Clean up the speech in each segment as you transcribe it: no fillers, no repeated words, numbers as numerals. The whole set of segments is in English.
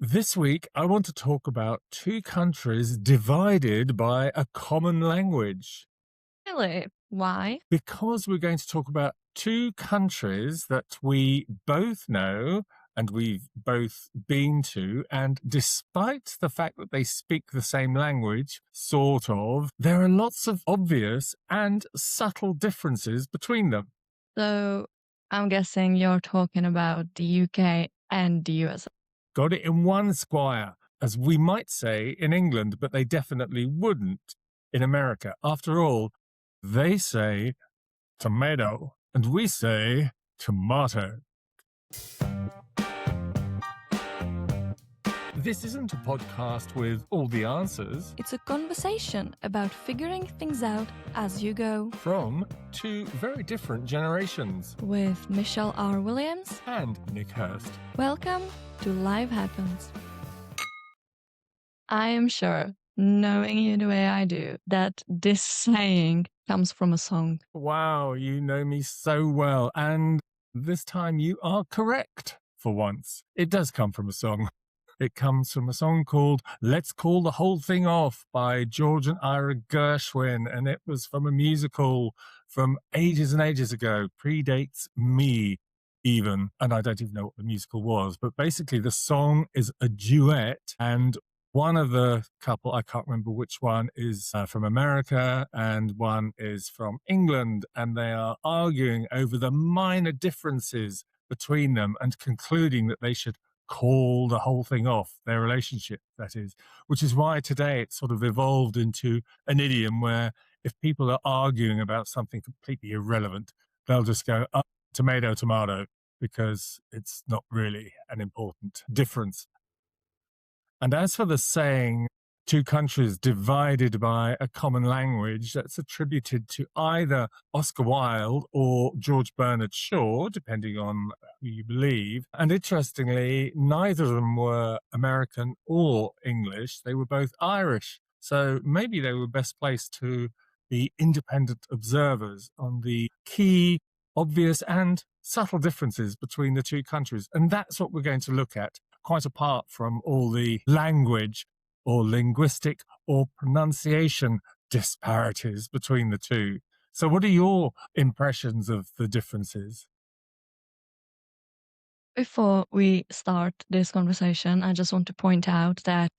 This week, I want to talk about two countries divided by a common language. Really? Why? Because we're going to talk about two countries that we both know and we've both been to, and despite the fact that they speak the same language, sort of, there are lots of obvious and subtle differences between them. So I'm guessing you're talking about the UK and the US. Got it in one squire, as we might say in England, but they definitely wouldn't in America. After all, they say tomato, and we say to-mah-to. This isn't a podcast with all the answers. It's a conversation about figuring things out as you go. From two very different generations. With Michelle R. Williams and Nick Hurst. Welcome to Life Happens. I am sure, knowing you the way I do, that this saying comes from a song. Wow, you know me so well, and this time you are correct for once. It does come from a song. It comes from a song called Let's Call the Whole Thing Off by George and Ira Gershwin, and it was from a musical from ages and ages ago, predates me even, and I don't even know what the musical was, but basically the song is a duet, and one of the couple, I can't remember which one, is from America and one is from England, and they are arguing over the minor differences between them and concluding that they should call the whole thing off, their relationship, that is, which is why today it's sort of evolved into an idiom where if people are arguing about something completely irrelevant, they'll just go, oh, tomato, tomato, because it's not really an important difference. And as for the saying, two countries divided by a common language, that's attributed to either Oscar Wilde or George Bernard Shaw, depending on who you believe. And interestingly, neither of them were American or English. They were both Irish. So maybe they were best placed to be independent observers on the key, obvious, and subtle differences between the two countries. And that's what we're going to look at, quite apart from all the language or linguistic or pronunciation disparities between the two. So what are your impressions of the differences? Before we start this conversation, I just want to point out that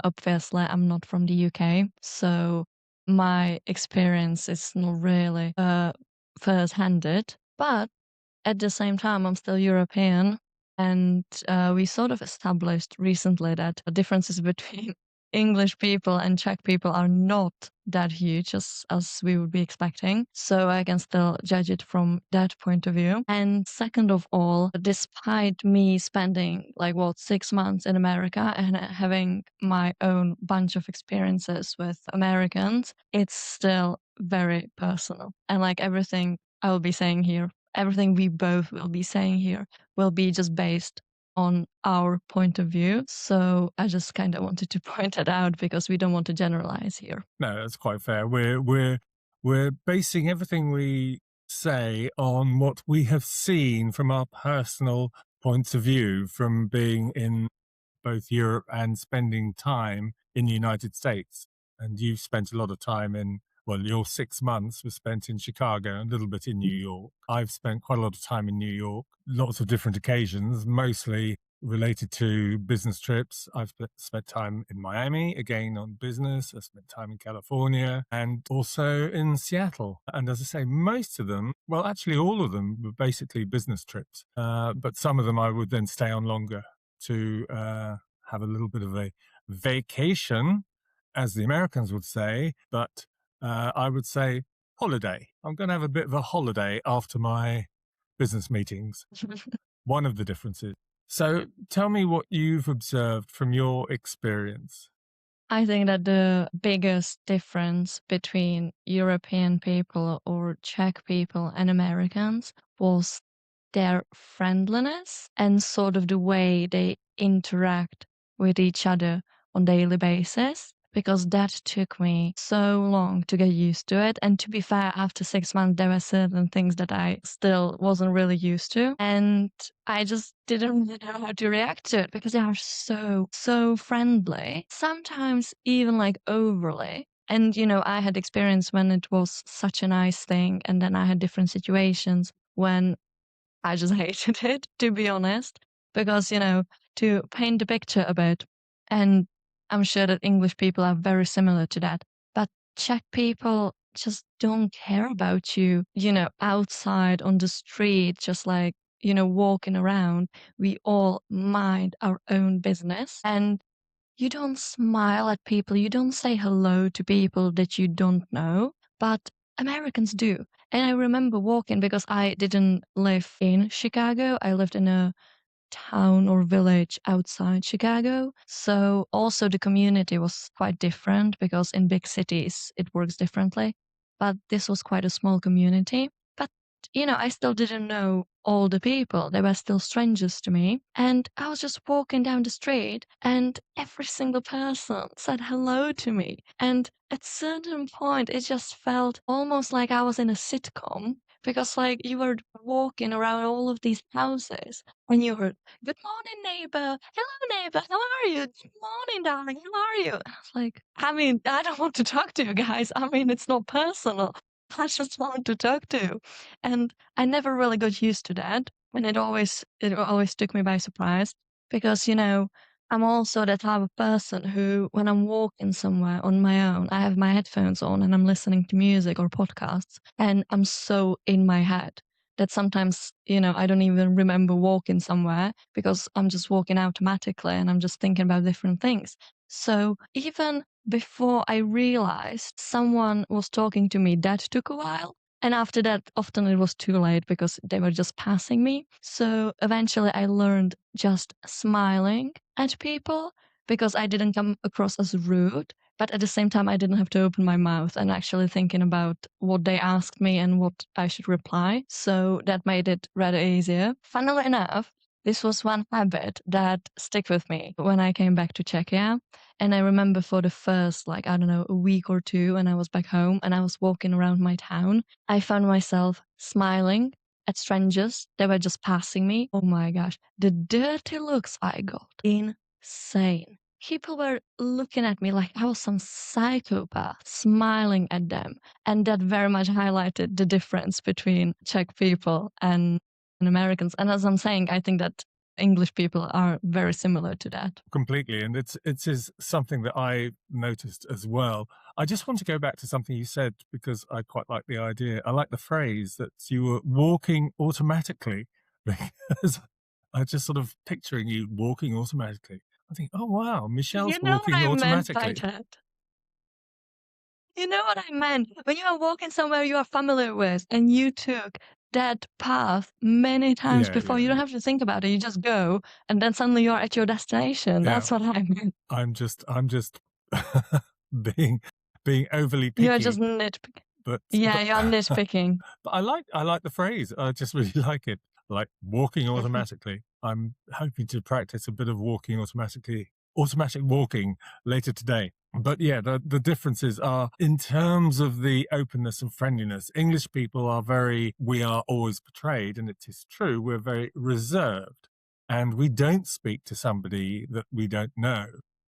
obviously I'm not from the UK, so my experience is not really first-handed, but at the same time, I'm still European, and we sort of established recently that the differences between English people and Czech people are not that huge as we would be expecting. So I can still judge it from that point of view. And second of all, despite me spending 6 months in America and having my own bunch of experiences with Americans, it's still very personal. And everything I will be saying here, everything we both will be saying here will be just based on our point of view. So I just kind of wanted to point that out because we don't want to generalize here. No, that's quite fair. We're basing everything we say on what we have seen from our personal points of view from being in both Europe and spending time in the United States. And you've spent a lot of time in, well, your 6 months was spent in Chicago, a little bit in New York. I've spent quite a lot of time in New York, lots of different occasions, mostly related to business trips. I've spent time in Miami, again on business. I've spent time in California and also in Seattle. And as I say, most of them, well, actually all of them were basically business trips. But some of them I would then stay on longer to have a little bit of a vacation, as the Americans would say, but I would say holiday. I'm going to have a bit of a holiday after my business meetings. One of the differences. So tell me what you've observed from your experience. I think that the biggest difference between European people or Czech people and Americans was their friendliness and sort of the way they interact with each other on daily basis. because that took me so long to get used to it. And to be fair, after 6 months, there were certain things that I still wasn't really used to. And I just didn't really know how to react to it because they are so friendly, sometimes even like overly. And, I had experience when it was such a nice thing. And then I had different situations when I just hated it, to be honest, because, to paint the picture a bit, and I'm sure that English people are very similar to that, but Czech people just don't care about you, outside on the street, just like, walking around. We all mind our own business. And you don't smile at people, you don't say hello to people that you don't know, but Americans do. And I remember walking because I didn't live in Chicago. I lived in a town or village outside Chicago. So also the community was quite different because in big cities it works differently. But this was quite a small community. But, I still didn't know all the people. They were still strangers to me. And I was just walking down the street and every single person said hello to me. And at certain point, it just felt almost like I was in a sitcom because like you were walking around all of these houses and you heard, "Good morning, neighbor. Hello, neighbor. How are you? Good morning, darling. How are you?" I was like, I mean, I don't want to talk to you guys. I mean, it's not personal. I just want to talk to you. And I never really got used to that. And it always took me by surprise because, I'm also the type of person who, when I'm walking somewhere on my own, I have my headphones on and I'm listening to music or podcasts, and I'm so in my head that sometimes, I don't even remember walking somewhere because I'm just walking automatically and I'm just thinking about different things. So even before I realized someone was talking to me, that took a while. And after that, often it was too late because they were just passing me. So eventually I learned just smiling at people because I didn't come across as rude. But at the same time, I didn't have to open my mouth and actually thinking about what they asked me and what I should reply. So that made it rather easier. Funnily enough, this was one habit that stuck with me when I came back to Czechia. And I remember for the first, like, I don't know, a week or two, when I was back home and I was walking around my town, I found myself smiling at strangers that were just passing me. Oh my gosh, the dirty looks I got. Insane. People were looking at me like I was some psychopath, smiling at them. And that very much highlighted the difference between Czech people and Americans. And as I'm saying, I think that English people are very similar to that. Completely. And it is something that I noticed as well. I just want to go back to something you said because I quite like the idea. I like the phrase that you were walking automatically because I just sort of picturing you walking automatically. I think, oh wow, You Michelle's know what walking I meant by automatically. that? You know what I meant? When you are walking somewhere you are familiar with and you took that path many times Yeah, before, yeah, you don't have to think about it. You just go and then suddenly you're at your destination. yeah. That's what I meant. I'm just being overly You are just picky, nitpicking. but Yeah, but you're nitpicking. but I like the phrase. I just really like it. Like walking automatically. I'm hoping to practice a bit of walking automatically, automatic walking later today. But yeah, the differences are in terms of the openness and friendliness. English people are we are always portrayed, and it is true, we're very reserved. And we don't speak to somebody that we don't know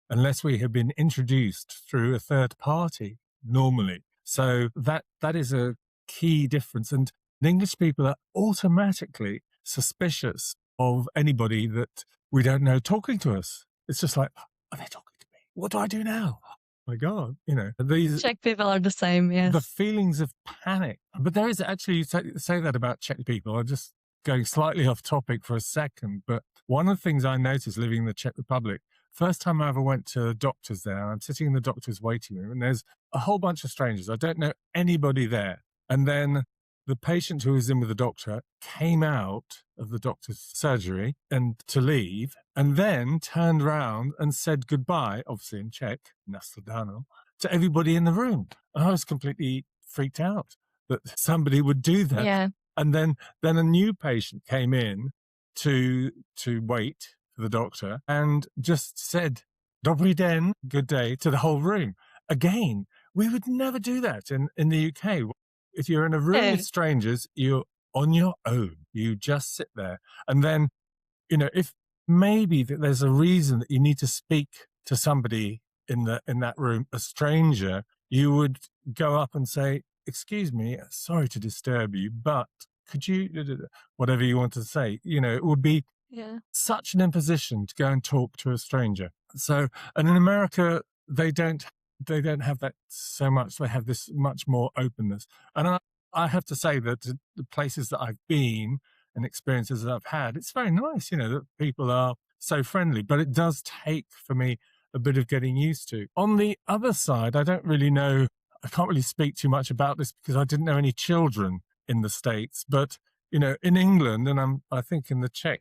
unless we have been introduced through a third party, normally. So that is a key difference. And English people are automatically suspicious of anybody that we don't know talking to us. It's just like, are they talking to me? What do I do now? Oh my God, these Czech people are the same, the yes. feelings of panic. But there is actually, you say that about Czech people. I'm just going slightly off topic for a second. But one of the things I noticed living in the Czech Republic, first time I ever went to the doctors there, I'm sitting in the doctor's waiting room and there's a whole bunch of strangers. I don't know anybody there. And then the patient who was in with the doctor came out of the doctor's surgery and to leave, and then turned around and said goodbye, obviously in Czech, Nastradano, to everybody in the room. And I was completely freaked out that somebody would do that. Yeah. And then a new patient came in to wait for the doctor and just said Dobry den, good day, to the whole room. Again, we would never do that in the UK. If you're in a room Yeah. with strangers, you're on your own. You just sit there. And then, if maybe there's a reason that you need to speak to somebody in that room, a stranger, you would go up and say, "Excuse me, sorry to disturb you, but could you," whatever you want to say. It would be Yeah. such an imposition to go and talk to a stranger. So, and in America, they don't have that so much. They have this much more openness. And I have to say that the places that I've been and experiences that I've had, it's very nice, that people are so friendly, but it does take for me a bit of getting used to. On the other side, I don't really know, I can't really speak too much about this because I didn't know any children in the States, but in England, and I think in the Czech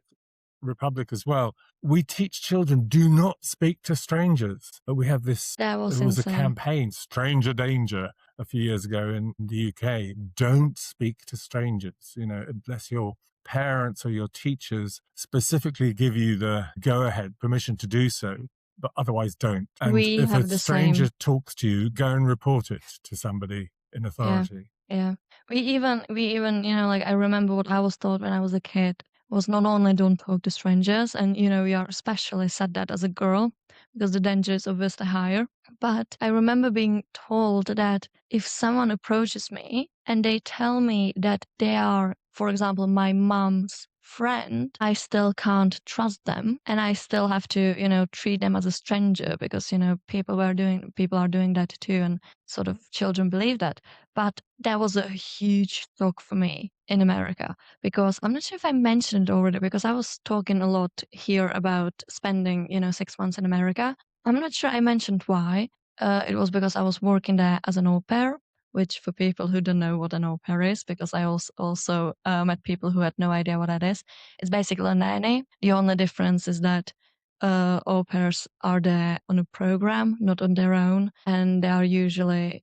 Republic as well, we teach children do not speak to strangers. But we have this, That was there was a insane. campaign, Stranger Danger, a few years ago in the UK. Don't speak to strangers, unless your parents or your teachers specifically give you the go ahead permission to do so. But otherwise, don't. And We if a have the stranger same. talks to you, go and report it to somebody in Yeah. authority. Yeah. We even, like I remember what I was taught when I was a kid was not only don't talk to strangers, and we are especially said that as a girl because the danger is obviously higher. But I remember being told that if someone approaches me and they tell me that they are, for example, my mom's friend, I still can't trust them and I still have to, treat them as a stranger because, people are doing that too, and sort of children believe that. But that was a huge shock for me in America because I'm not sure if I mentioned it already because I was talking a lot here about spending, 6 months in America. I'm not sure I mentioned why. It was because I was working there as an au pair, which for people who don't know what an au pair is, because I also met people who had no idea what that is. It's basically a nanny. The only difference is that au pairs are there on a program, not on their own, and they are usually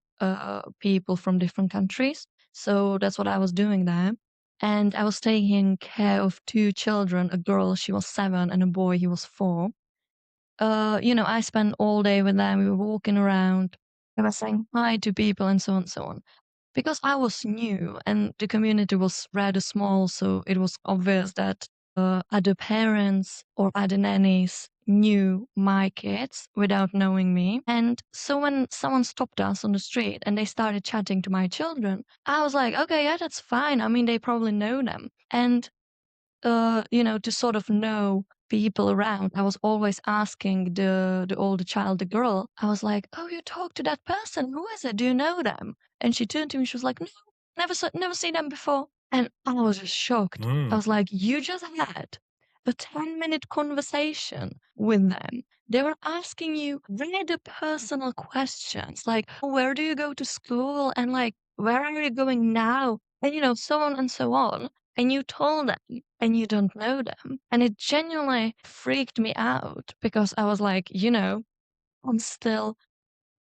people from different countries. So that's what I was doing there. And I was taking care of two children, a girl, she was 7, and a boy, he was 4. I spent all day with them. We were walking around. I was saying hi to people and so on and so on. Because I was new and the community was rather small, so it was obvious that other parents or other nannies knew my kids without knowing me. And so when someone stopped us on the street and they started chatting to my children, I was like, okay, yeah, that's fine. I mean, they probably know them. And to sort of know people around. I was always asking the older child, the girl, I was like, "Oh, you talked to that person. Who is it? Do you know them?" And she turned to me, she was like, "No, never seen them before." And I was just shocked. I Mm. was like, "You just had a 10-minute conversation with them. They were asking you really personal questions, like, where do you go to school? And like, where are you going now? And so on and so on. And you told them and you don't know them. And it genuinely freaked me out because I was like, I'm still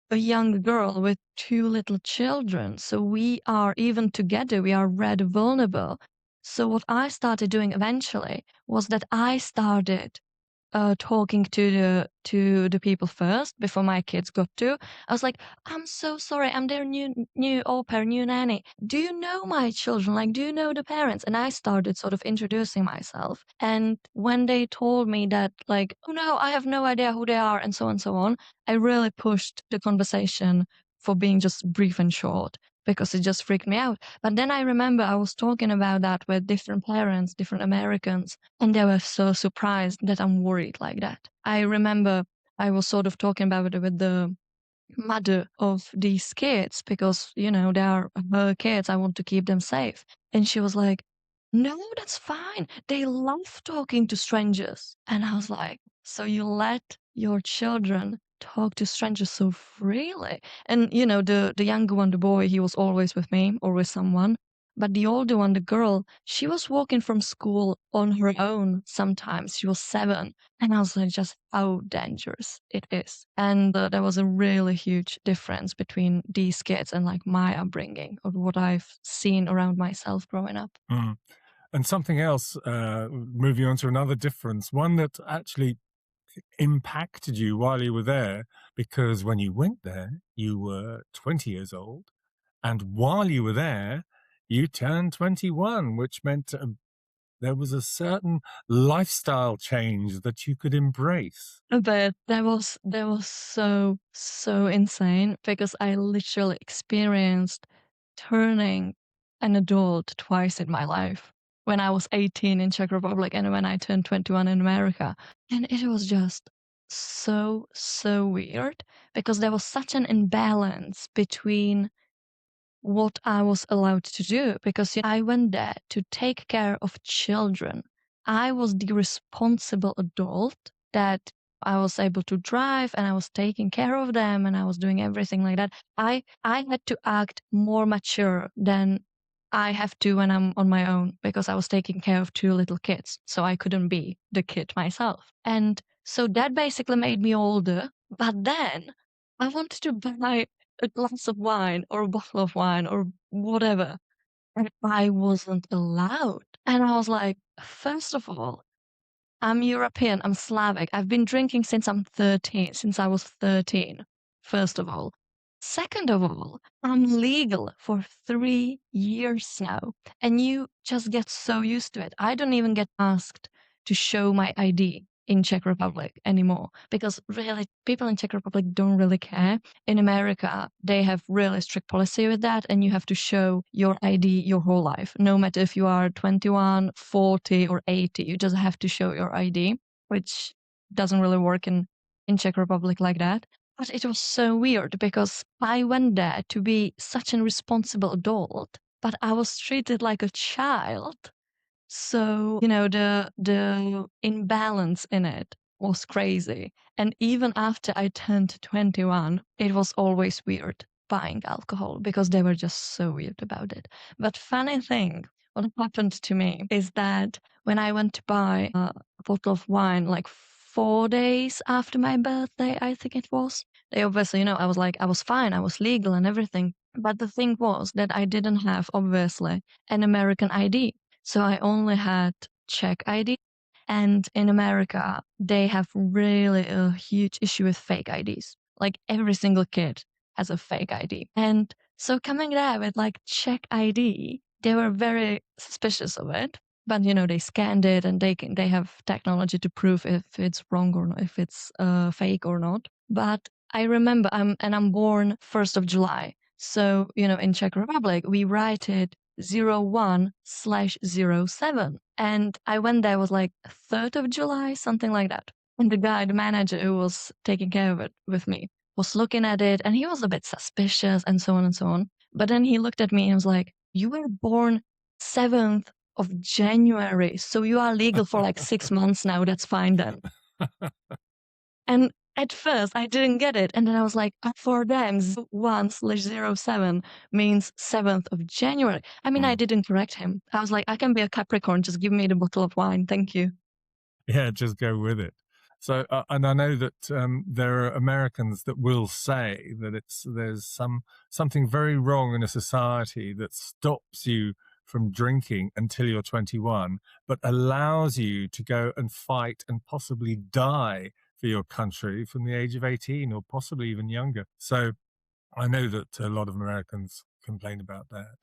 a young girl with 2 little children. So we are, even together, we are rather vulnerable. So what I started doing eventually was that I started talking to the people first before my kids got to. I was like, "I'm so sorry. I'm their new au pair, new nanny. Do you know my children? Like, do you know the parents?" And I started sort of introducing myself. And when they told me that, like, "Oh no, I have no idea who they are," and so on and so on, I really pushed the conversation for being just brief and short because it just freaked me out. But then I remember I was talking about that with different parents, different Americans, and they were so surprised that I'm worried like that. I remember I was sort of talking about it with the mother of these kids because, they are her kids. I want to keep them safe. And she was like, "No, that's fine. They love talking to strangers." And I was like, "So you let your children talk to strangers so freely?" And, the younger one, the boy, he was always with me or with someone. But the older one, the girl, she was walking from school on her own sometimes. She was 7. And I was like, just how dangerous it is. And there was a really huge difference between these kids and like my upbringing of what I've seen around myself growing up. Mm. And something else, moving on to another difference, one that actually impacted you while you were there, because when you went there, you were 20 years old. And while you were there, you turned 21, which meant there was a certain lifestyle change that you could embrace. But that was so insane because I literally experienced turning an adult twice in my life. When I was 18 in Czech Republic and when I turned 21 in America. And it was just so weird because there was such an imbalance between what I was allowed to do because I went there to take care of children. I was the responsible adult that I was able to drive and I was taking care of them and I was doing everything like that. I had to act more mature than I have to when I'm on my own because I was taking care of two little kids. So I couldn't be the kid myself. And so that basically made me older. But then I wanted to buy a glass of wine or a bottle of wine or whatever. And I wasn't allowed. And I was like, first of all, I'm European, I'm Slavic. I've been drinking since I'm 13, since I was 13, first of all. Second of all, I'm legal for 3 years now. And you just get so used to it. I don't even get asked to show my ID in Czech Republic anymore because really people in Czech Republic don't really care. In America, they have really strict policy with that and you have to show your ID your whole life. No matter if you are 21, 40 or 80, you just have to show your ID, which doesn't really work in Czech Republic like that. But it was so weird because I went there to be such a responsible adult, but I was treated like a child. So, the imbalance in it was crazy. And even after I turned 21, it was always weird buying alcohol because they were just so weird about it. But funny thing, what happened to me is that when I went to buy a bottle of wine like 4 days after my birthday, I think it was, they obviously, I was like, I was fine, I was legal and everything. But the thing was that I didn't have, obviously, an American ID. So I only had Czech ID. And in America, they have really a huge issue with fake IDs. Like every single kid has a fake ID. And so coming there with like Czech ID, they were very suspicious of it. But they scanned it and they have technology to prove if it's wrong or not, if it's fake or not. But I remember I'm born 1st of July. So, in Czech Republic, we write it 01/07. And I went there was like 3rd of July, something like that. And the guy, the manager who was taking care of it with me, was looking at it and he was a bit suspicious and so on and so on. But then he looked at me and was like, you were born 7th of January. So you are legal for like 6 months now. That's fine then. And at first, I didn't get it. And then I was like, for them, 1/07 means 7th of January. I mean, I didn't correct him. I was like, I can be a Capricorn. Just give me the bottle of wine. Thank you. Yeah, just go with it. So, and I know that there are Americans that will say that there's something very wrong in a society that stops you from drinking until you're 21, but allows you to go and fight and possibly die for your country from the age of 18 or possibly even younger. So I know that a lot of Americans complain about that.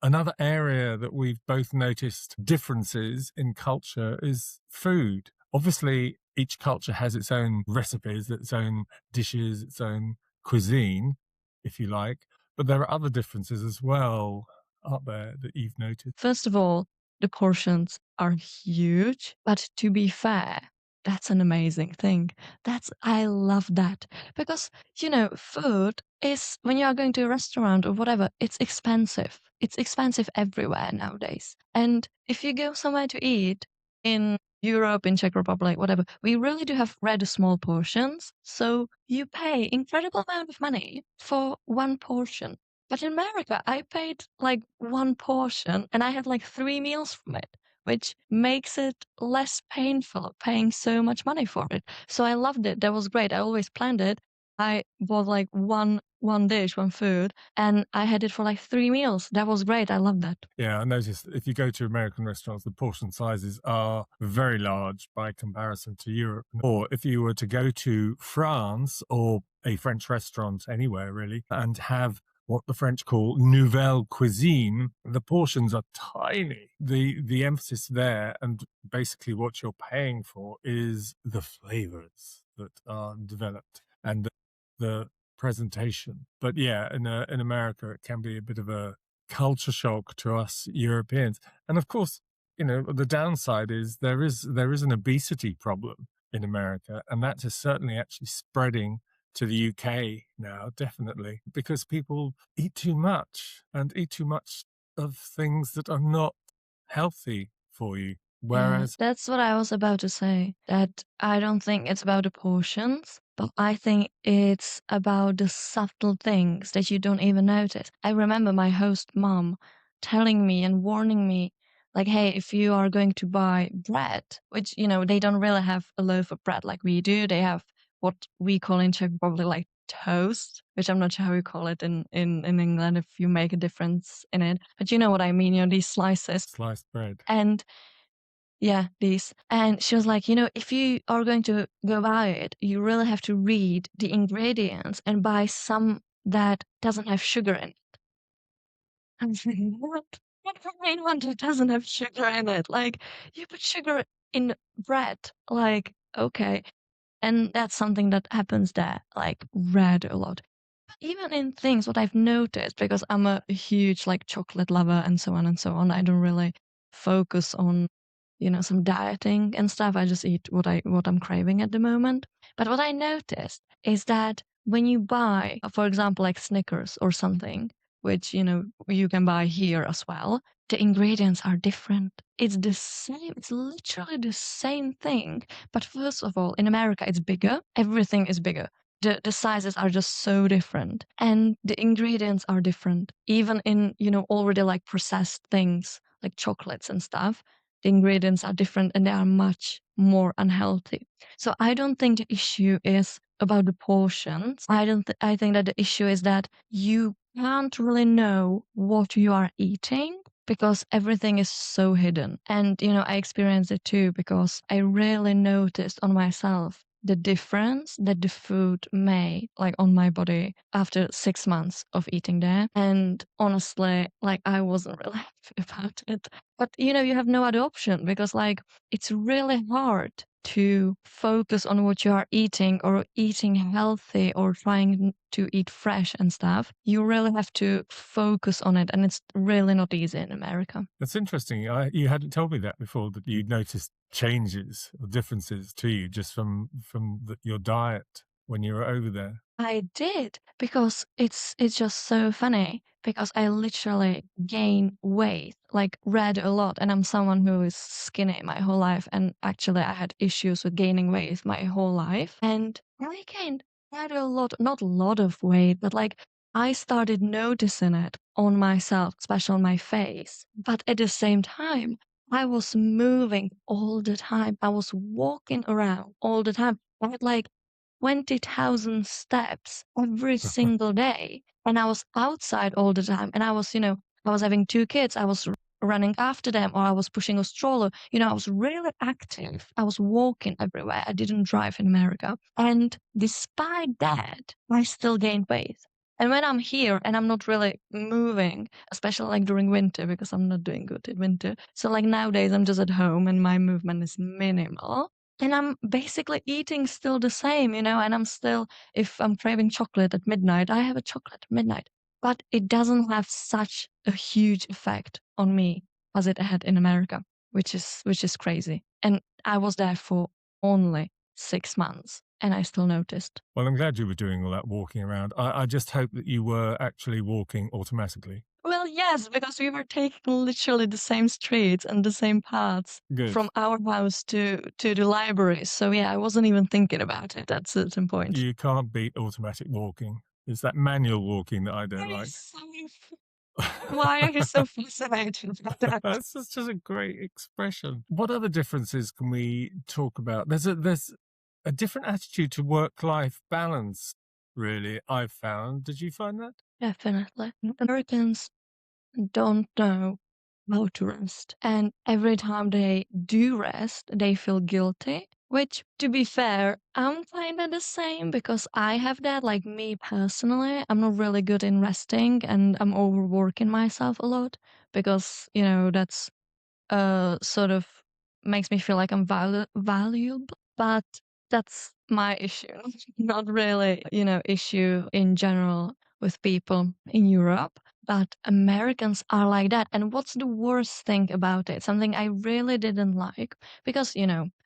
Another area that we've both noticed differences in culture is food. Obviously, each culture has its own recipes, its own dishes, its own cuisine, if you like. But there are other differences as well, aren't there, that you've noticed? First of all, the portions are huge, but to be fair, that's an amazing thing. I love that because, food is when you are going to a restaurant or whatever, it's expensive. It's expensive everywhere nowadays. And if you go somewhere to eat in Europe, in Czech Republic, whatever, we really do have rather small portions. So you pay incredible amount of money for one portion. But in America, I paid like one portion and I had like 3 meals from it, which makes it less painful paying so much money for it. So I loved it. That was great. I always planned it. I bought like one one dish, one food, and I had it for like 3 meals. That was great. I love that. Yeah, I noticed if you go to American restaurants, the portion sizes are very large by comparison to Europe. Or if you were to go to France or a French restaurant anywhere really and have what the French call nouvelle cuisine, the portions are tiny. The emphasis there and basically what you're paying for is the flavors that are developed and the presentation. But yeah, in America, it can be a bit of a culture shock to us Europeans. And of course, the downside is there is an obesity problem in America, and that is certainly actually spreading to the UK now, definitely, because people eat too much and eat too much of things that are not healthy for you. Yeah, Whereas, that's what I was about to say. That I don't think it's about the portions, but I think it's about the subtle things that you don't even notice. I remember my host mom telling me and warning me, like, hey, if you are going to buy bread, which, they don't really have a loaf of bread like we do, they have what we call in Czech probably like toast, which I'm not sure how you call it in England if you make a difference in it. But you know what I mean, these slices. sliced bread. And yeah, these. And she was like, if you are going to go buy it, you really have to read the ingredients and buy some that doesn't have sugar in it. I was like, what? What do you mean one that doesn't have sugar in it? Like, you put sugar in bread. Like, okay. And that's something that happens there, like, read a lot. Even in things, what I've noticed, because I'm a huge like chocolate lover and so on and so on, I don't really focus on, some dieting and stuff. I just eat what I'm craving at the moment. But what I noticed is that when you buy, for example, like Snickers or something, which you can buy here as well, the ingredients are different. It's the same. It's literally the same thing. But first of all, in America, it's bigger. Everything is bigger. The sizes are just so different and the ingredients are different even in already like processed things like chocolates and stuff. The ingredients are different and they are much more unhealthy. So I don't think the issue is about the portions. I think that the issue is that you can't really know what you are eating because everything is so hidden. And I experienced it too because I really noticed on myself the difference that the food made like on my body after 6 months of eating there. And honestly, like I wasn't really happy about it. But you have no other option because like it's really hard to focus on what you are eating or eating healthy or trying to eat fresh and stuff. You really have to focus on it and it's really not easy in America. That's interesting. You hadn't told me that before, that you'd noticed changes or differences to you just from your diet when you were over there. I did because it's just so funny because I literally gain weight, like read a lot, and I'm someone who is skinny my whole life, and actually I had issues with gaining weight my whole life, and I gained quite a lot, not a lot of weight, but like I started noticing it on myself, especially on my face. But at the same time, I was moving all the time. I was walking around all the time. I had like 20,000 steps every single day. And I was outside all the time. And I was, I was having 2 kids. I was running after them or I was pushing a stroller. I was really active. I was walking everywhere. I didn't drive in America. And despite that, I still gained weight. And when I'm here and I'm not really moving, especially like during winter, because I'm not doing good in winter. So like nowadays I'm just at home and my movement is minimal. And I'm basically eating still the same, and I'm still, if I'm craving chocolate at midnight, I have a chocolate at midnight. But it doesn't have such a huge effect on me as it had in America, which is crazy. And I was there for only 6 months and I still noticed. Well, I'm glad you were doing all that walking around. I just hope that you were actually walking automatically. Well, yes, because we were taking literally the same streets and the same paths Good. from our house to the library. So yeah, I wasn't even thinking about it at certain point. You can't beat automatic walking. It's that manual walking that I don't That like. is so Why are you so fascinated by that? That's just a great expression. What other differences can we talk about? There's a different attitude to work-life balance really, I've found. Did you find that? Definitely. Americans don't know how to rest. And every time they do rest, they feel guilty. Which, to be fair, I'm kind of the same because I have that. Like me personally, I'm not really good in resting and I'm overworking myself a lot because, that's sort of makes me feel like I'm valuable. But that's my issue, not really, issue in general with people in Europe. But Americans are like that. And what's the worst thing about it? Something I really didn't like because,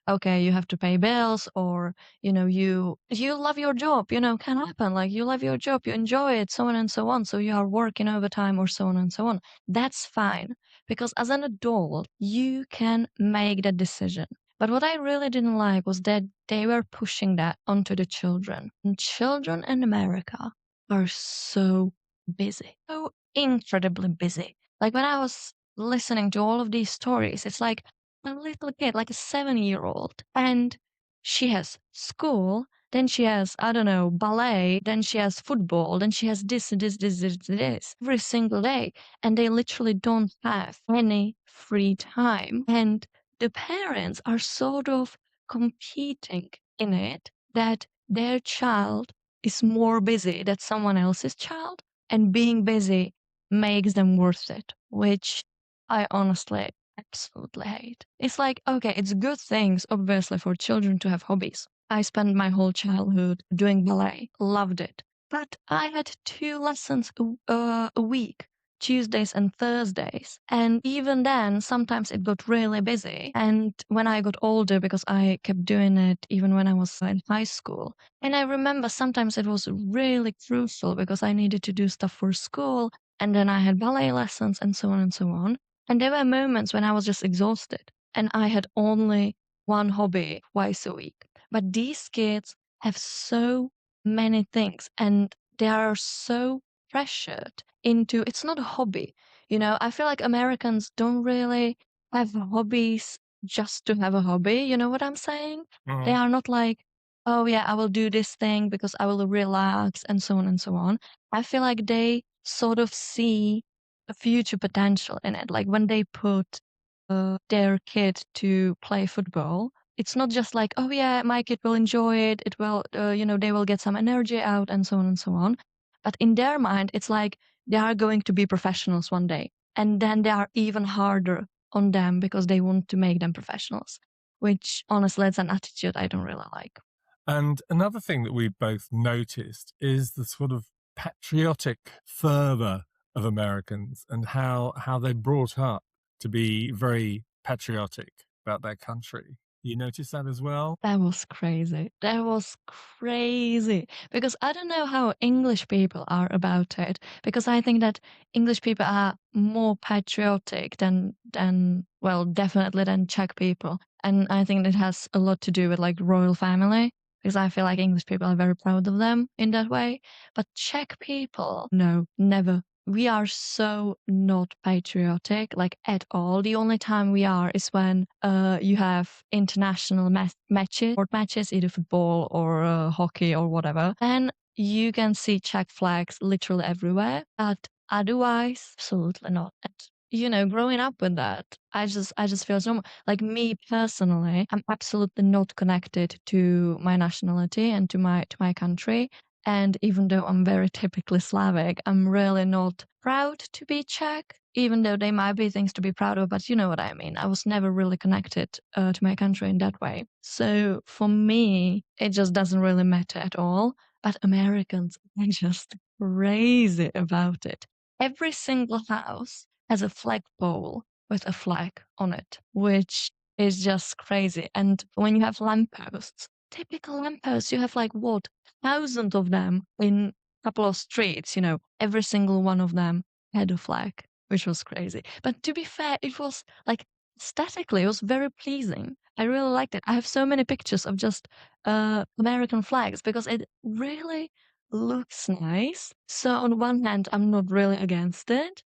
okay, you have to pay bills or, you love your job, can happen. Like you love your job, you enjoy it, so on and so on. So you are working overtime or so on and so on. That's fine because as an adult, you can make that decision. But what I really didn't like was that they were pushing that onto the children. And children in America are so busy, so incredibly busy. Like when I was listening to all of these stories, it's like a little kid, like a 7-year-old, and she has school, then she has, I don't know, ballet, then she has football, then she has this every single day. And they literally don't have any free time. And the parents are sort of competing in it that their child is more busy than someone else's child, and being busy makes them worth it, which I honestly absolutely hate. It's like, okay, it's good things, obviously, for children to have hobbies. I spent my whole childhood doing ballet, loved it. But I had 2 lessons a week, Tuesdays and Thursdays. And even then, sometimes it got really busy. And when I got older, because I kept doing it even when I was in high school. And I remember sometimes it was really crucial because I needed to do stuff for school. And then I had ballet lessons and so on and so on. And there were moments when I was just exhausted and I had only one hobby twice a week. But these kids have so many things and they are so pressured into it's not a hobby. I feel like Americans don't really have hobbies just to have a hobby. You know what I'm saying? They Mhm. are not like, oh yeah, I will do this thing because I will relax and so on and so on. I feel like they sort of see a future potential in it. Like when they put their kid to play football, it's not just like, oh yeah, my kid will enjoy it. It will, they will get some energy out and so on and so on. But in their mind, it's like they are going to be professionals one day. And then they are even harder on them because they want to make them professionals, which honestly, it's an attitude I don't really like. And another thing that we both noticed is the sort of patriotic fervor of Americans and how they're brought up to be very patriotic about their country. You notice that as well? That was crazy. That was crazy. Because I don't know how English people are about it. Because I think that English people are more patriotic than well, definitely than Czech people. And I think it has a lot to do with like royal family. Because I feel like English people are very proud of them in that way. But Czech people, no, never. We are so not patriotic, like at all. The only time we are is when you have international matches, sport matches, either football or hockey or whatever. And you can see Czech flags literally everywhere. But otherwise, absolutely not. And, growing up with that, I just feel so like me personally, I'm absolutely not connected to my nationality and to my country. And even though I'm very typically Slavic, I'm really not proud to be Czech, even though there might be things to be proud of, but you know what I mean. I was never really connected to my country in that way. So for me, it just doesn't really matter at all. But Americans are just crazy about it. Every single house has a flagpole with a flag on it, which is just crazy. And when you have lampposts, typical lampposts, you have like what? Thousands of them in a couple of streets, every single one of them had a flag, which was crazy. But to be fair, it was like aesthetically, it was very pleasing. I really liked it. I have so many pictures of just American flags because it really looks nice. So on one hand, I'm not really against it,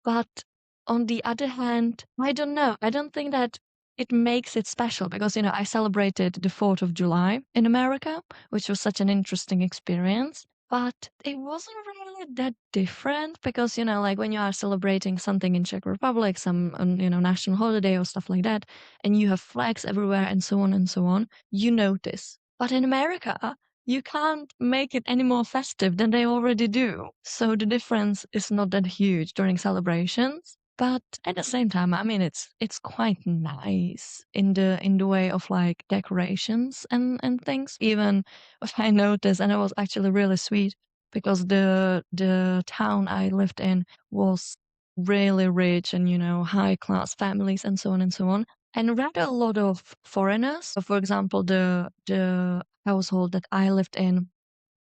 but on the other hand, I don't know. I don't think that it makes it special because, I celebrated the 4th of July in America, which was such an interesting experience. But it wasn't really that different because, like when you are celebrating something in Czech Republic, some, national holiday or stuff like that, and you have flags everywhere and so on and so on, you notice. But in America, you can't make it any more festive than they already do. So the difference is not that huge during celebrations. But at the same time, I mean, it's quite nice in the way of like decorations and things. Even if I noticed, and it was actually really sweet because the town I lived in was really rich and high class families and so on and so on, and rather a lot of foreigners. So for example, the household that I lived in,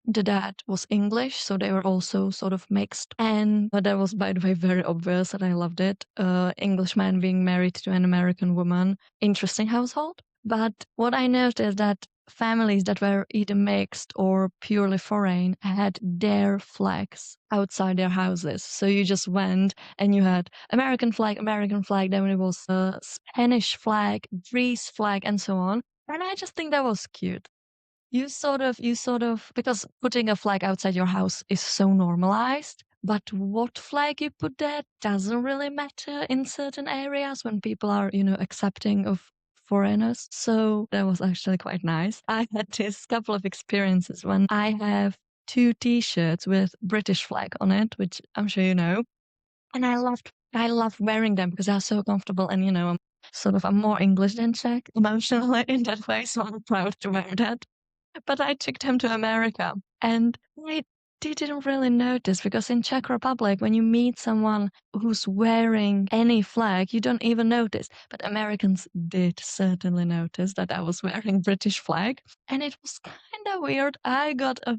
the dad was English, so they were also sort of mixed. And but that was, by the way, very obvious, and I loved it. Englishman being married to an American woman, interesting household. But what I noticed that families that were either mixed or purely foreign had their flags outside their houses. So you just went and you had American flag, then it was a Spanish flag, Greece flag, and so on. And I just think that was cute. You sort of, because putting a flag outside your house is so normalized, but what flag you put there doesn't really matter in certain areas when people are, accepting of foreigners. So that was actually quite nice. I had this couple of experiences when I have two t-shirts with British flag on it, which I'm sure you know. And I loved wearing them because they're so comfortable and I'm more English than Czech emotionally in that way, so I'm proud to wear that. But I took them to America and I didn't really notice because in Czech Republic, when you meet someone who's wearing any flag, you don't even notice. But Americans did certainly notice that I was wearing British flag. And it was kind of weird. I got a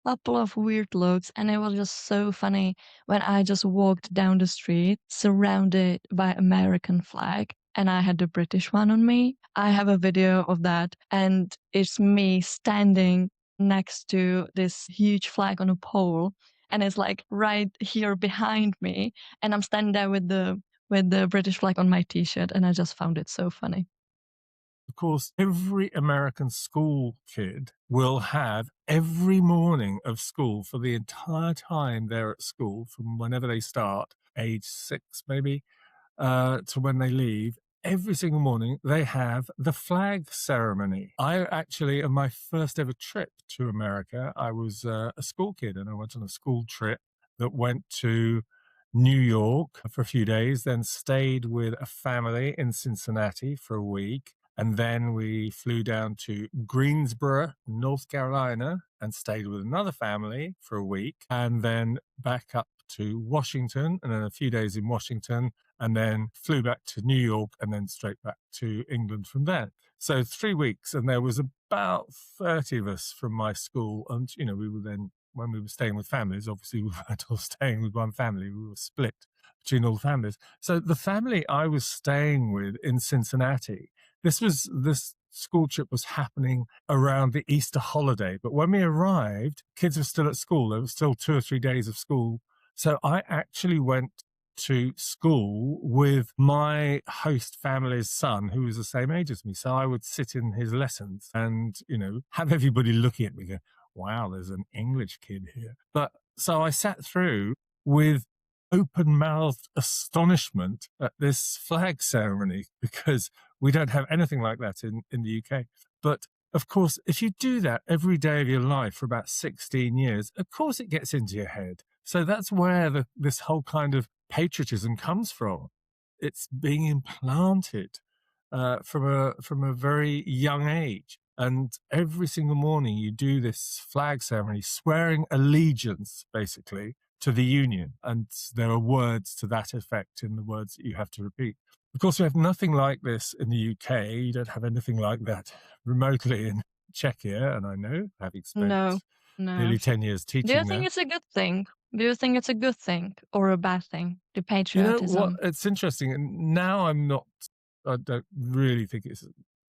couple of weird looks and it was just so funny when I just walked down the street surrounded by American flag and I had the British one on me. I have a video of that, and it's me standing next to this huge flag on a pole, and it's like right here behind me, and I'm standing there with the British flag on my t-shirt, and I just found it so funny. Of course, every American school kid will have every morning of school for the entire time they're at school, from whenever they start, age 6 maybe, to when they leave. Every single morning, they have the flag ceremony. I actually, on my first ever trip to America, I was a school kid and I went on a school trip that went to New York for a few days, then stayed with a family in Cincinnati for a week. And then we flew down to Greensboro, North Carolina, and stayed with another family for a week. And then back up to Washington, and then a few days in Washington, and then flew back to New York, and then straight back to England from there. So 3 weeks, and there was about 30 of us from my school. And, we were then, when we were staying with families, obviously we weren't all staying with one family, we were split between all the families. So the family I was staying with in Cincinnati, this school trip was happening around the Easter holiday. But when we arrived, kids were still at school. There was still 2 or 3 days of school. So I actually went to school with my host family's son, who was the same age as me. So I would sit in his lessons and, have everybody looking at me go, wow, there's an English kid here. But so I sat through with open mouthed astonishment at this flag ceremony because we don't have anything like that in the UK. But of course, if you do that every day of your life for about 16 years, of course it gets into your head. So that's where this whole kind of patriotism comes from. It's being implanted from a very young age. And every single morning you do this flag ceremony, swearing allegiance, basically, to the Union. And there are words to that effect in the words that you have to repeat. Of course, we have nothing like this in the UK. You don't have anything like that remotely in Czechia. And I know, having spent No, no. nearly 10 years Do you teaching think there. it's a good thing? Do you think it's a good thing or a bad thing? The You know what? patriotism. It's interesting. And now I don't really think it's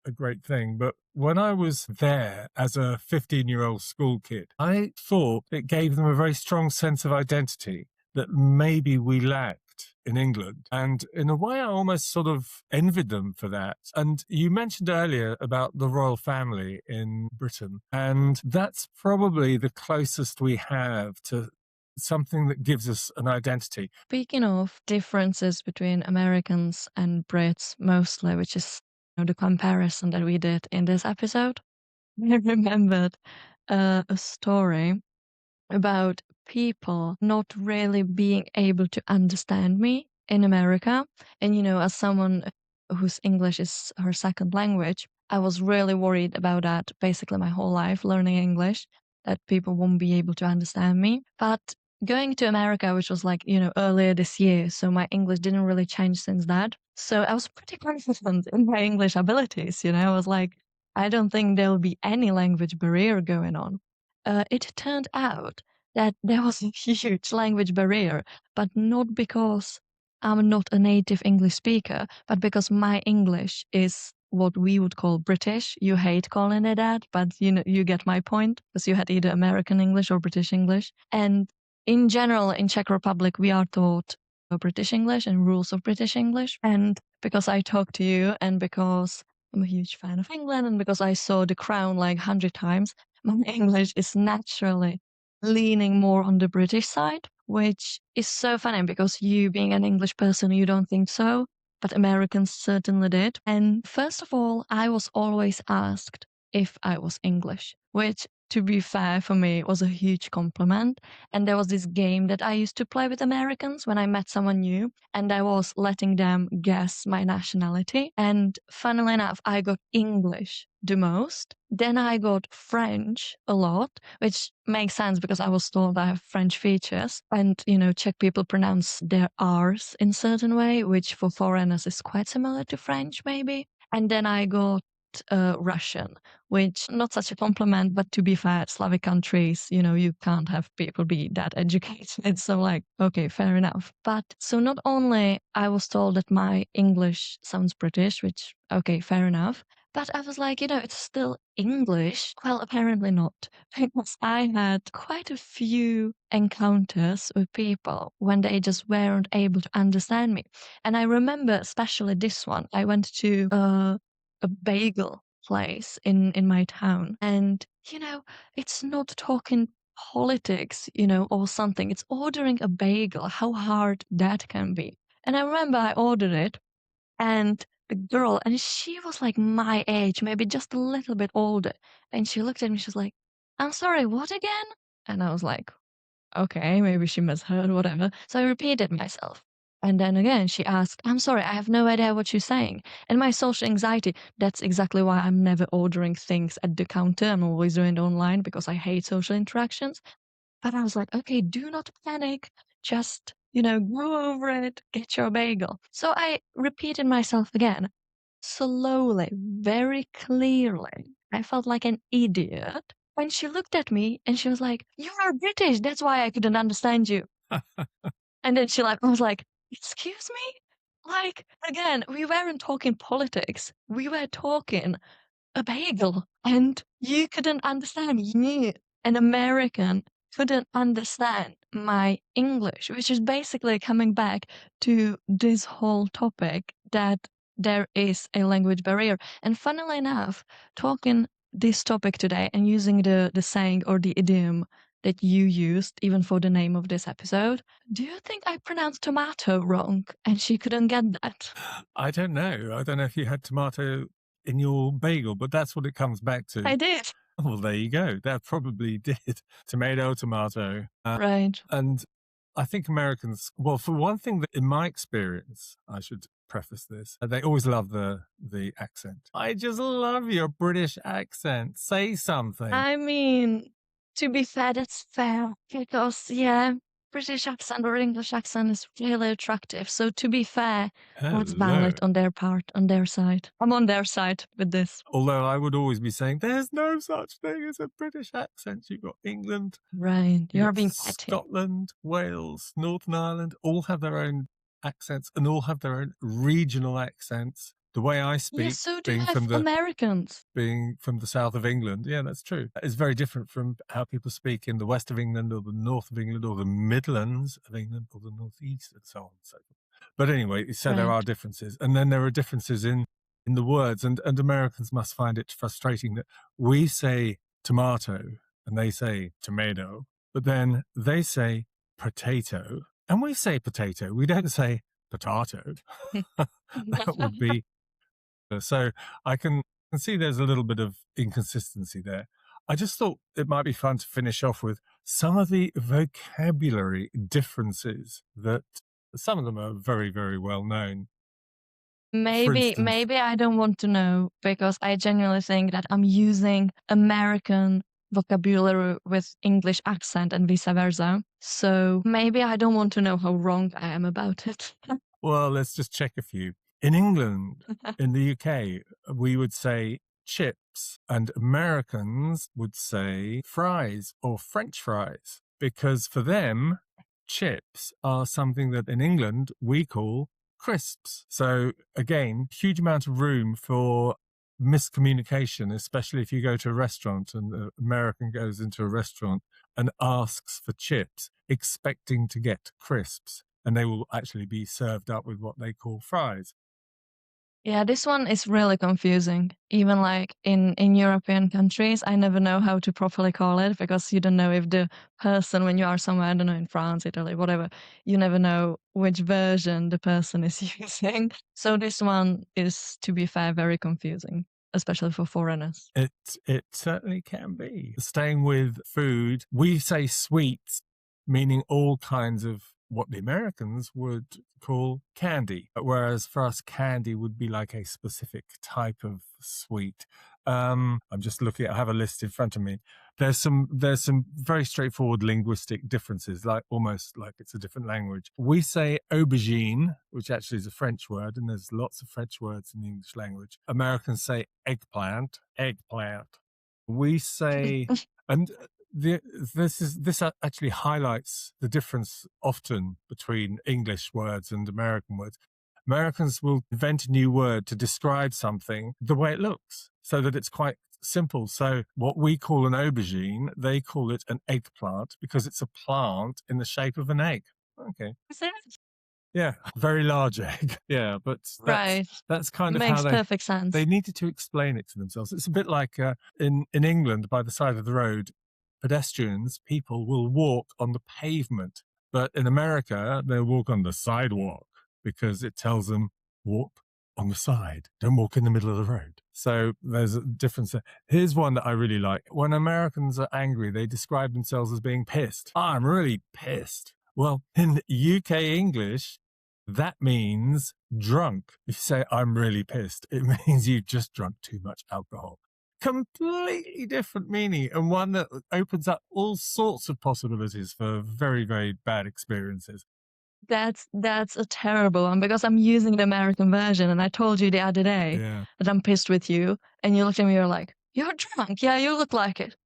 a great thing. But when I was there as a 15-year-old school kid, I thought it gave them a very strong sense of identity that maybe we lacked lived in England. And in a way, I almost sort of envied them for that. And you mentioned earlier about the royal family in Britain, and that's probably the closest we have to something that gives us an identity. Speaking of differences between Americans and Brits mostly, which is the comparison that we did in this episode, I remembered a story about people not really being able to understand me in America. And, as someone whose English is her second language, I was really worried about that basically my whole life, learning English, that people won't be able to understand me. But going to America, which was like, earlier this year, so my English didn't really change since that. So I was pretty confident in my English abilities, I was like, I don't think there will be any language barrier going on. It turned out that there was a huge language barrier, but not because I'm not a native English speaker, but because my English is what we would call British. You hate calling it that, but you get my point, because you had either American English or British English. And in general, in Czech Republic, we are taught British English and rules of British English. And because I talk to you, and because I'm a huge fan of England, and because I saw The Crown like 100 times, my English is naturally leaning more on the British side, which is so funny because you, being an English person, you don't think so, but Americans certainly did. And first of all, I was always asked if I was English, which, to be fair, for me was a huge compliment. And there was this game that I used to play with Americans when I met someone new, and I was letting them guess my nationality. And funnily enough, I got English the most. Then I got French a lot, which makes sense because I was told I have French features. And, Czech people pronounce their R's in certain way, which for foreigners is quite similar to French, maybe. And then I got Russian, which not such a compliment, but to be fair, Slavic countries, you can't have people be that educated. So like, okay, fair enough. But so not only I was told that my English sounds British, which, okay, fair enough. But I was like, it's still English. Well, apparently not, because I had quite a few encounters with people when they just weren't able to understand me. And I remember especially this one. I went to a bagel place in my town, and it's not talking politics, or something. It's ordering a bagel. How hard that can be. And I remember I ordered it, and the girl, and she was like my age, maybe just a little bit older. And she looked at me, she was like, I'm sorry, what again? And I was like, okay, maybe she misheard, whatever. So I repeated myself. And then again, she asked, I'm sorry, I have no idea what you're saying. And my social anxiety, that's exactly why I'm never ordering things at the counter. I'm always doing it online because I hate social interactions. But I was like, okay, do not panic. Just, go over it, get your bagel. So I repeated myself again, slowly, very clearly. I felt like an idiot when she looked at me and she was like, you are British. That's why I couldn't understand you. And then I was like, excuse me? Like, again, we weren't talking politics. We were talking a bagel, and you couldn't understand me. An American couldn't understand my English, which is basically coming back to this whole topic that there is a language barrier. And funnily enough, talking this topic today and using the saying or the idiom that you used, even for the name of this episode, do you think I pronounced tomato wrong and she couldn't get that? I don't know. I don't know if you had tomato in your bagel, but that's what it comes back to. I did. Well, there you go. That probably did. Tomato. Right. And I think Americans, well, for one thing, that in my experience, I should preface this, they always love the accent. I just love your British accent. Say something. I mean, to be fair, that's fair because, yeah, British accent or English accent is really attractive. So to be fair, that's Hello. valid on their part, on their side. I'm on their side with this. Although I would always be saying, there's no such thing as a British accent. You've got England, Right. you've You're got being petty. Scotland, Wales, Northern Ireland, all have their own accents and all have their own regional accents. The way I Yeah, speak, so do Americans. being from the south of England, yeah, that's true. It's very different from how people speak in the west of England or the north of England or the Midlands of England or the northeast and so on and so forth. But anyway, so there are Right. differences. And then there are differences in the words. And Americans must find it frustrating that we say tomato and they say tomato, but then they say potato and we say potato. We don't say potato. That would be so I can see there's a little bit of inconsistency there. I just thought it might be fun to finish off with some of the vocabulary differences that some of them are very, very well known. For instance, Maybe I don't want to know because I genuinely think that I'm using American vocabulary with English accent and vice versa. So maybe I don't want to know how wrong I am about it. well, let's just check a few. In England, in the UK, we would say chips, and Americans would say fries or French fries, because for them, chips are something that in England we call crisps. So again, huge amount of room for miscommunication, especially if you go to a restaurant and the American goes into a restaurant and asks for chips, expecting to get crisps, and they will actually be served up with what they call fries. Yeah, this one is really confusing. Even like in European countries, I never know how to properly call it because you don't know if the person when you are somewhere, I don't know, in France, Italy, whatever, you never know which version the person is using. So this one is, to be fair, very confusing, especially for foreigners. It certainly can be. Staying with food, we say sweets, meaning all kinds of what the Americans would call candy, whereas for us, candy would be like a specific type of sweet. I'm just looking. I have a list in front of me. There's some very straightforward linguistic differences, like almost like it's a different language. We say aubergine, which actually is a French word, and there's lots of French words in the English language. Americans say eggplant, eggplant. We say, and this actually highlights the difference often between English words and American words. Americans will invent a new word to describe something the way it looks so that it's quite simple. So what we call an aubergine, they call it an eggplant because it's a plant in the shape of an egg. Okay. Is it? Yeah, very large egg. Yeah, but Right. that's kind of how Makes perfect sense. they needed to explain it to themselves. It's a bit like in England, by the side of the road, pedestrians, people will walk on the pavement, but in America, they'll walk on the sidewalk because it tells them walk on the side, don't walk in the middle of the road. So there's a difference there. Here's one that I really like. When Americans are angry, they describe themselves as being pissed. I'm really pissed. Well, in UK English, that means drunk. If you say, I'm really pissed, it means you've just drunk too much alcohol. Completely different meaning, and one that opens up all sorts of possibilities for very, very bad experiences. That's a terrible one because I'm using the American version, and I told you the other day Yeah. that I'm pissed with you, and you looked at me, you're like, "You're drunk. Yeah, you look like it."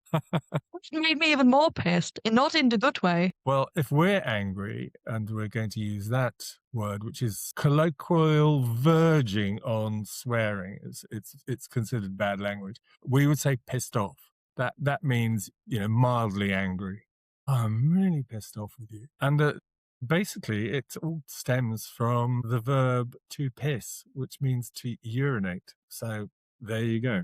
Which made me even more pissed, and not in the good way. Well, if we're angry and we're going to use that word, which is colloquial verging on swearing, it's considered bad language. We would say pissed off. That means mildly angry. I'm really pissed off with you, and basically it all stems from the verb to piss, which means to urinate. So there you go.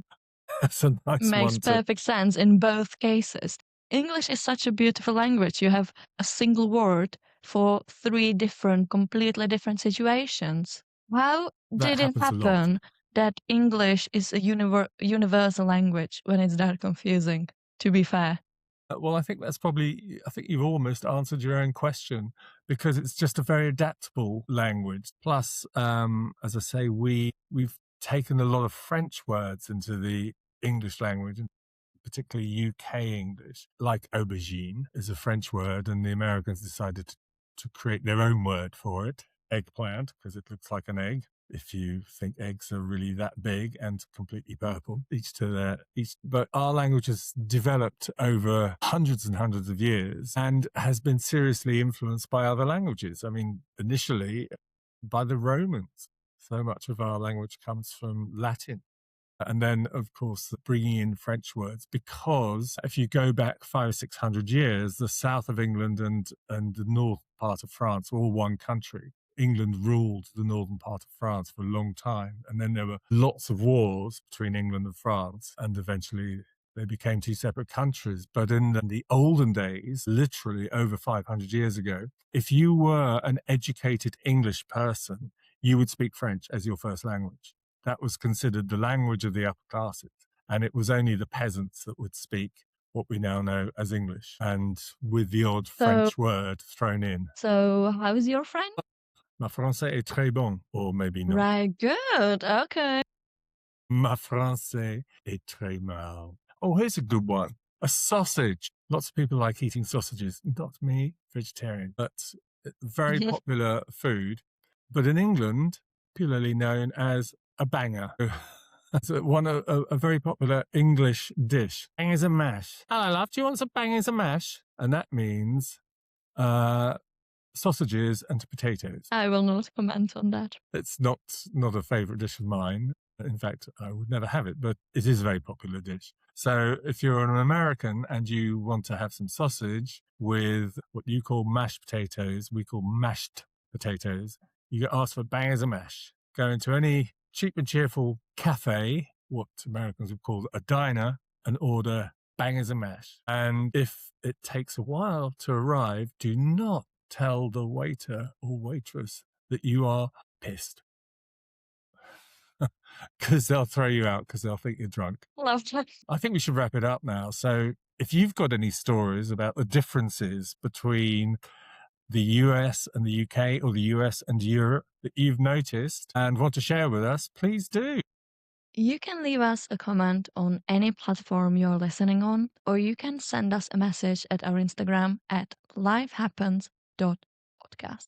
That's a nice Makes one to. perfect sense in both cases. English is such a beautiful language. You have a single word for three different, completely different situations. How That did it happens a lot. happen that English is a universal language when it's that confusing, to be fair? Well, I think I think you've almost answered your own question because it's just a very adaptable language. Plus, as I say, we've taken a lot of French words into the English language, and particularly UK English, like aubergine is a French word, and the Americans decided to create their own word for it, eggplant, because it looks like an egg. If you think eggs are really that big and completely purple, each to their each. But our language has developed over hundreds and hundreds of years and has been seriously influenced by other languages. I mean, initially by the Romans. So much of our language comes from Latin. And then, of course, bringing in French words, because if you go back 500 or 600 years, the south of England and the north part of France were all one country. England ruled the northern part of France for a long time. And then there were lots of wars between England and France. And eventually they became two separate countries. But in the olden days, literally over 500 years ago, if you were an educated English person, you would speak French as your first language. That was considered the language of the upper classes. And it was only the peasants that would speak what we now know as English, and with the odd So, French word thrown in. so how's your friend? Ma français est très bon, or maybe not. Right, good. Okay. Ma français est très mal. Oh, here's a good one. A sausage. Lots of people like eating sausages. Not me, vegetarian, but very popular food. But in England, popularly known as a banger. It's a very popular English dish. Bangers and mash. Hello, love. Do you want some bangers and mash? And that means sausages and potatoes. I will not comment on that. It's not a favourite dish of mine. In fact, I would never have it, but it is a very popular dish. So if you're an American and you want to have some sausage with what you call mashed potatoes, we call mashed potatoes, you get asked for bangers and mash. Go into any cheap and cheerful cafe, what Americans would call a diner, and order bangers and mash. And if it takes a while to arrive, do not tell the waiter or waitress that you are pissed, because they'll throw you out because they'll think you're drunk. Love that. I think we should wrap it up now. So if you've got any stories about the differences between the US and the UK, or the US and Europe, that you've noticed and want to share with us, please do. You can leave us a comment on any platform you're listening on, or you can send us a message at our Instagram at lifehappens.podcast.